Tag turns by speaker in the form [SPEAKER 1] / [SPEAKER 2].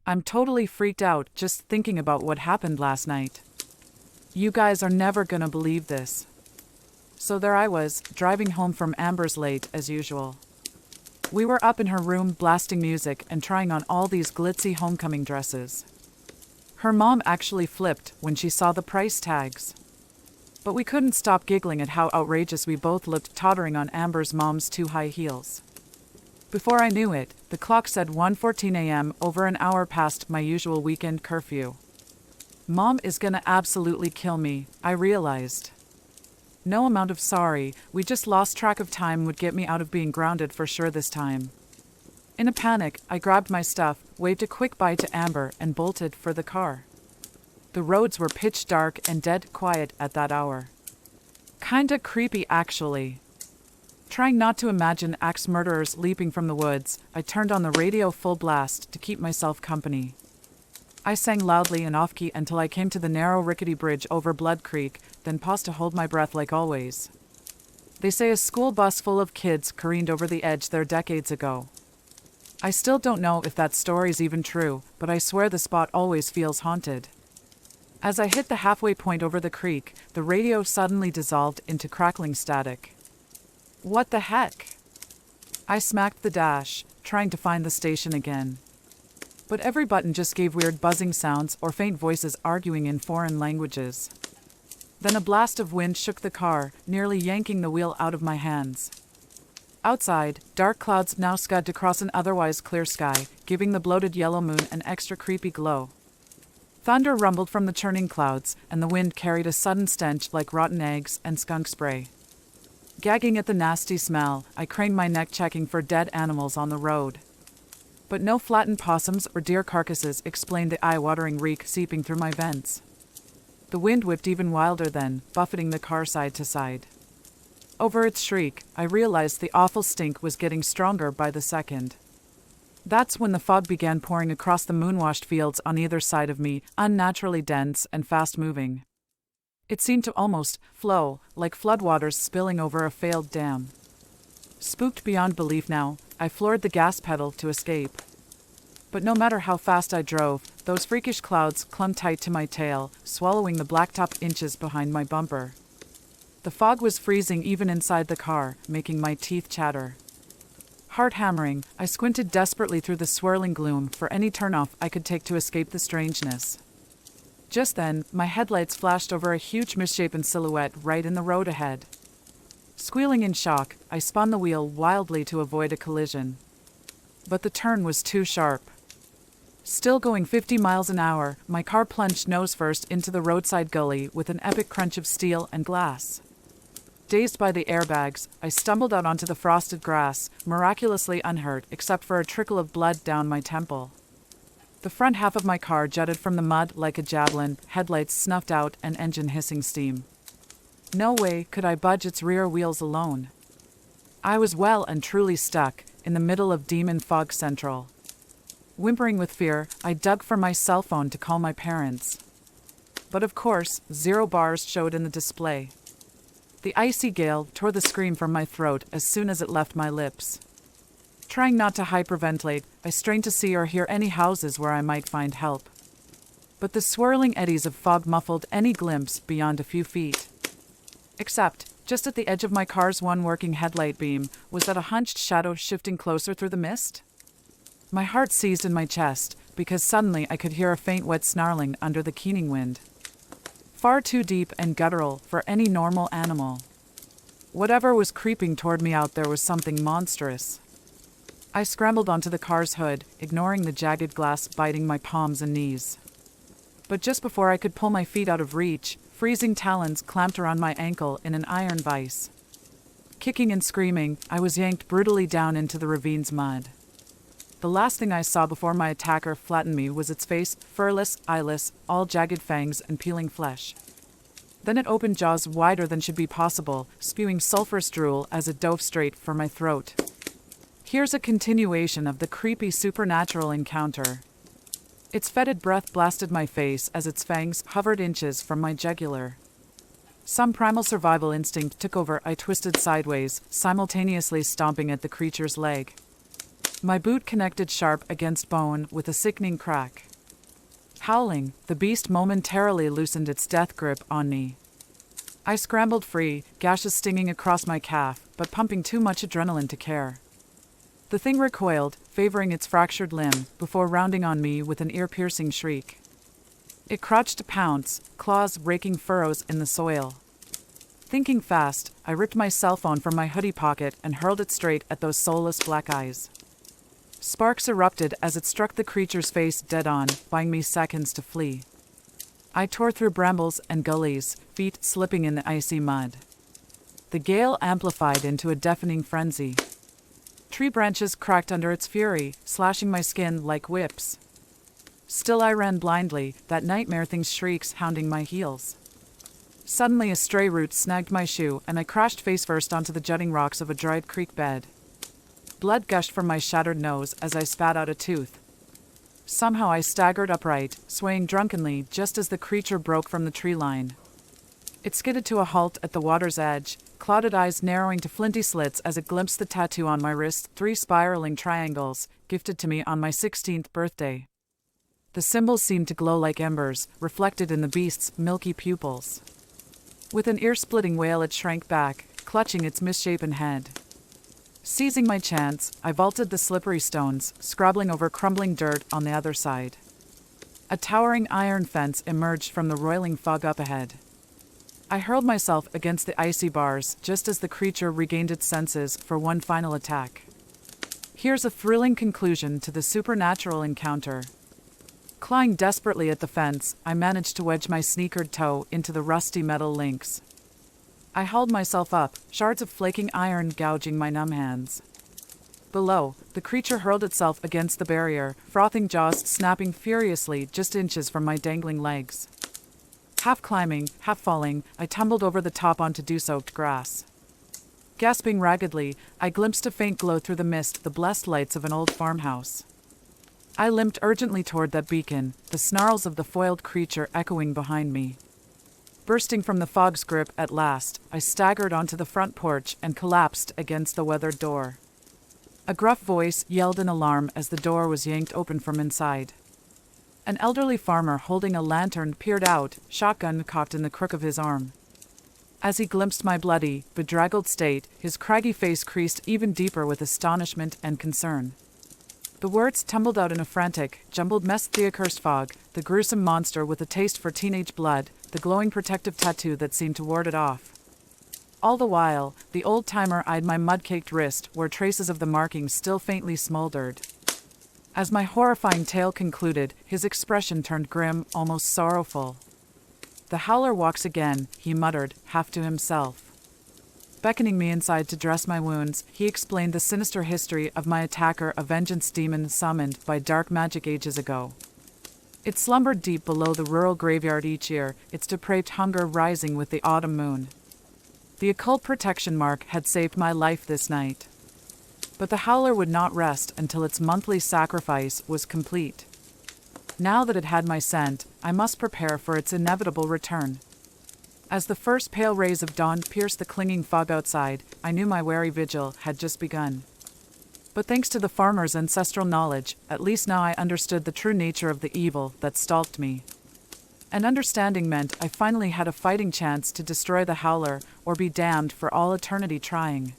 [SPEAKER 1] I'm totally freaked out just thinking about what happened last night. You guys are never gonna believe this. So there I was, driving home from Amber's late as usual. We were up in her room blasting music and trying on all these glitzy homecoming dresses. Her mom actually flipped when she saw the price tags. But we couldn't stop giggling at how outrageous we both looked tottering on Amber's mom's 2 high heels. Before I knew it, the clock said 1:14 a.m., over an hour past my usual weekend curfew. Mom is gonna absolutely kill me, I realized. No amount of sorry, we just lost track of time would get me out of being grounded for sure this time. In a panic, I grabbed my stuff, waved a quick bye to Amber, and bolted for the car. The roads were pitch dark and dead quiet at that hour. Kinda creepy, actually. Trying not to imagine axe murderers leaping from the woods, I turned on the radio full blast to keep myself company. I sang loudly and off-key until I came to the narrow rickety bridge over Blood Creek, then paused to hold my breath like always. They say a school bus full of kids careened over the edge there decades ago. I still don't know if that story's even true, but I swear the spot always feels haunted. As I hit the halfway point over the creek, the radio suddenly dissolved into crackling static. What the heck? I smacked the dash, trying to find the station again. But every button just gave weird buzzing sounds or faint voices arguing in foreign languages. Then a blast of wind shook the car, nearly yanking the wheel out of my hands. Outside, dark clouds now scud across an otherwise clear sky, giving the bloated yellow moon an extra creepy glow. Thunder rumbled from the churning clouds, and the wind carried a sudden stench like rotten eggs and skunk spray. Gagging at the nasty smell, I craned my neck checking for dead animals on the road. But no flattened possums or deer carcasses explained the eye-watering reek seeping through my vents. The wind whipped even wilder then, buffeting the car side to side. Over its shriek, I realized the awful stink was getting stronger by the second. That's when the fog began pouring across the moon-washed fields on either side of me, unnaturally dense and fast-moving. It seemed to almost flow, like floodwaters spilling over a failed dam. Spooked beyond belief now, I floored the gas pedal to escape. But no matter how fast I drove, those freakish clouds clung tight to my tail, swallowing the blacktop inches behind my bumper. The fog was freezing even inside the car, making my teeth chatter. Heart hammering, I squinted desperately through the swirling gloom for any turnoff I could take to escape the strangeness. Just then, my headlights flashed over a huge misshapen silhouette right in the road ahead. Squealing in shock, I spun the wheel wildly to avoid a collision. But the turn was too sharp. Still going 50 miles an hour, my car plunged nose first into the roadside gully with an epic crunch of steel and glass. Dazed by the airbags, I stumbled out onto the frosted grass, miraculously unhurt except for a trickle of blood down my temple. The front half of my car jutted from the mud like a javelin, headlights snuffed out and engine hissing steam. No way could I budge its rear wheels alone. I was well and truly stuck, in the middle of Demon Fog Central. Whimpering with fear, I dug for my cell phone to call my parents. But of course, 0 bars showed in the display. The icy gale tore the scream from my throat as soon as it left my lips. Trying not to hyperventilate, I strained to see or hear any houses where I might find help. But the swirling eddies of fog muffled any glimpse beyond a few feet. Except, just at the edge of my car's one working headlight beam, was that a hunched shadow shifting closer through the mist? My heart seized in my chest, because suddenly I could hear a faint wet snarling under the keening wind. Far too deep and guttural for any normal animal. Whatever was creeping toward me out there was something monstrous. I scrambled onto the car's hood, ignoring the jagged glass biting my palms and knees. But just before I could pull my feet out of reach, freezing talons clamped around my ankle in an iron vise. Kicking and screaming, I was yanked brutally down into the ravine's mud. The last thing I saw before my attacker flattened me was its face, furless, eyeless, all jagged fangs and peeling flesh. Then it opened jaws wider than should be possible, spewing sulphurous drool as it dove straight for my throat. Here's a continuation of the creepy supernatural encounter. Its fetid breath blasted my face as its fangs hovered inches from my jugular. Some primal survival instinct took over. I twisted sideways, simultaneously stomping at the creature's leg. My boot connected sharp against bone with a sickening crack. Howling, the beast momentarily loosened its death grip on me. I scrambled free, gashes stinging across my calf, but pumping too much adrenaline to care. The thing recoiled, favoring its fractured limb, before rounding on me with an ear-piercing shriek. It crouched to pounce, claws raking furrows in the soil. Thinking fast, I ripped my cell phone from my hoodie pocket and hurled it straight at those soulless black eyes. Sparks erupted as it struck the creature's face dead-on, buying me seconds to flee. I tore through brambles and gullies, feet slipping in the icy mud. The gale amplified into a deafening frenzy. Tree branches cracked under its fury, slashing my skin like whips. Still I ran blindly, that nightmare thing's shrieks hounding my heels. Suddenly a stray root snagged my shoe and I crashed face first onto the jutting rocks of a dried creek bed. Blood gushed from my shattered nose as I spat out a tooth. Somehow I staggered upright, swaying drunkenly just as the creature broke from the tree line. It skidded to a halt at the water's edge, clouded eyes narrowing to flinty slits as it glimpsed the tattoo on my wrist, 3 spiraling triangles, gifted to me on my 16th birthday. The symbols seemed to glow like embers, reflected in the beast's milky pupils. With an ear-splitting wail it shrank back, clutching its misshapen head. Seizing my chance, I vaulted the slippery stones, scrabbling over crumbling dirt on the other side. A towering iron fence emerged from the roiling fog up ahead. I hurled myself against the icy bars just as the creature regained its senses for one final attack. Here's a thrilling conclusion to the supernatural encounter. Clawing desperately at the fence, I managed to wedge my sneakered toe into the rusty metal links. I hauled myself up, shards of flaking iron gouging my numb hands. Below, the creature hurled itself against the barrier, frothing jaws snapping furiously just inches from my dangling legs. Half climbing, half falling, I tumbled over the top onto dew-soaked grass. Gasping raggedly, I glimpsed a faint glow through the mist, the blessed lights of an old farmhouse. I limped urgently toward that beacon, the snarls of the foiled creature echoing behind me. Bursting from the fog's grip at last, I staggered onto the front porch and collapsed against the weathered door. A gruff voice yelled in alarm as the door was yanked open from inside. An elderly farmer holding a lantern peered out, shotgun cocked in the crook of his arm. As he glimpsed my bloody, bedraggled state, his craggy face creased even deeper with astonishment and concern. The words tumbled out in a frantic, jumbled mess: the accursed fog, the gruesome monster with a taste for teenage blood, the glowing protective tattoo that seemed to ward it off. All the while, the old-timer eyed my mud-caked wrist, where traces of the markings still faintly smoldered. As my horrifying tale concluded, his expression turned grim, almost sorrowful. "The howler walks again," he muttered, half to himself. Beckoning me inside to dress my wounds, he explained the sinister history of my attacker, a vengeance demon summoned by dark magic ages ago. It slumbered deep below the rural graveyard each year, its depraved hunger rising with the autumn moon. The occult protection mark had saved my life this night. But the howler would not rest until its monthly sacrifice was complete. Now that it had my scent, I must prepare for its inevitable return. As the first pale rays of dawn pierced the clinging fog outside, I knew my wary vigil had just begun. But thanks to the farmer's ancestral knowledge, at least now I understood the true nature of the evil that stalked me. And understanding meant I finally had a fighting chance to destroy the howler, or be damned for all eternity trying.